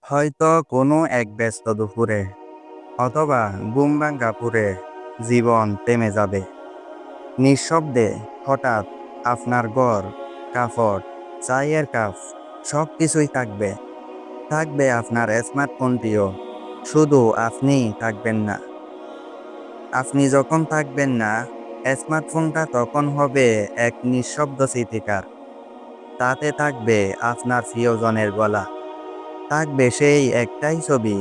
হয়তো কোনো এক ব্যস্ত দুপুরে অথবা ঘুমভাঙা ভোরে জীবন থেমে যাবে। নিঃশব্দে হঠাৎ আপনার ঘর, কাপড়, চায়ের কাপ সব কিছুই থাকবে। থাকবে আপনার স্মার্টফোনটিও। শুধু আপনিই থাকবেন না। আপনি যখন থাকবেন না, স্মার্টফোনটা তখন হবে এক নিঃশব্দ স্মৃতিকার। তাতে থাকবে আপনার প্রিয়জনের গলা। থাকবে সেই একটাই ছবি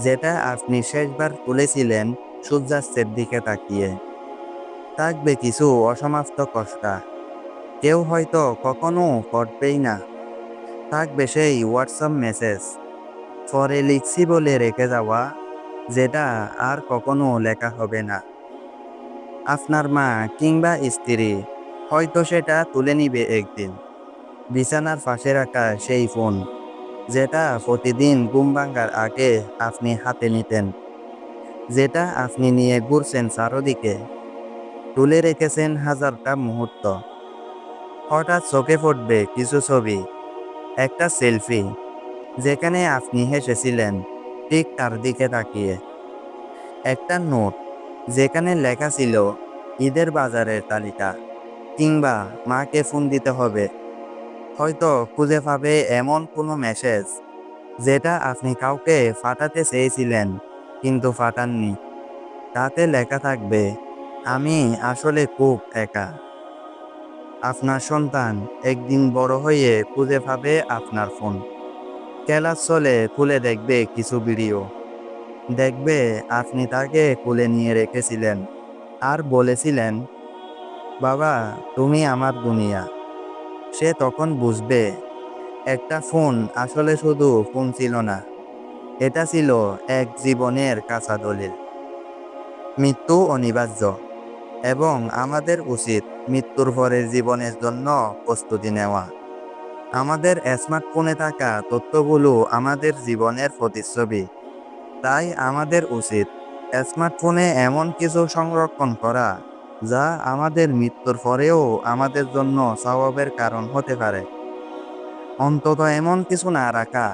যেটা আপনি শেষবার তুলেছিলেন সূর্যাস্তের দিকে তাকিয়ে। থাকবে কিছু অসমাপ্ত কথা, কেউ হয়তো কখনো পড়বেই না। থাকবে সেই হোয়াটসঅ্যাপ মেসেজ, পরে লিখছি বলে রেখে যাওয়া, যেটা আর কখনো লেখা হবে না। আপনার মা কিংবা স্ত্রী হয়তো সেটা তুলে নিবে একদিন। বিছানার পাশে রাখা সেই ফোন, যেটা প্রতিদিন ঘুম ভাঙার আগে আপনি হাতে নিতেন, যেটা আপনি নিয়ে ঘুরছেন চারদিকে, তুলে রেখেছেন হাজারটা মুহূর্ত। হঠাৎ চোখে পড়বে কিছু ছবি, একটা সেলফি যেখানে আপনি হেসেছিলেন ঠিক তার দিকে তাকিয়ে, একটা নোট যেখানে লেখা ছিল ঈদের বাজারের তালিকা, কিংবা মাকে ফোন দিতে হবে। হয়তো খুঁজে পাবে এমন কোনো মেসেজ যেটা আপনি কাউকে ফাটাতে চেয়েছিলেন কিন্তু ফাটাননি। তাতে লেখা থাকবে, আমি আসলে খুব একা। আপনার সন্তান একদিন বড় হয়ে খুঁজে পাবে আপনার ফোন। ক্লাস চলে খুলে দেখবে কিছু ভিডিও। দেখবে আপনি তাকে কোলে নিয়ে রেখেছিলেন আর বলেছিলেন, বাবা তুমি আমার দুনিয়া। সে তখন বুঝবে একটা ফোন আসলে শুধু ফোন ছিল না, এটা ছিল এক জীবনের কাঁচা দলিল। মৃত্যু অনিবার্য, এবং আমাদের উচিত মৃত্যুর পরের জীবনের জন্য প্রস্তুতি নেওয়া। আমাদের স্মার্টফোনে থাকা তথ্যগুলো আমাদের জীবনের প্রতিচ্ছবি। তাই আমাদের উচিত স্মার্টফোনে এমন কিছু সংরক্ষণ করা যা আমাদের মৃত্যুর পরেও আমাদের জন্য স্বভাবের কারণ হতে পারে। অন্তত এমন কিছু না রাখা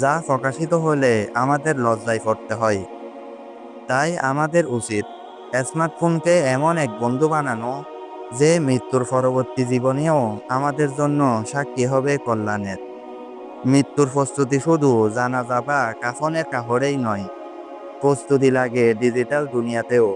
যা প্রকাশিত হলে আমাদের লজ্জায় পড়তে হয়। তাই আমাদের উচিত স্মার্টফোনকে এমন এক বন্ধু বানানো যে মৃত্যুর পরবর্তী জীবনেও আমাদের জন্য সাক্ষী হবে কল্যাণের। মৃত্যুর প্রস্তুতি শুধু জানাজা বা কাফনের কাপড়েই নয়, প্রস্তুতি লাগে ডিজিটাল দুনিয়াতেও।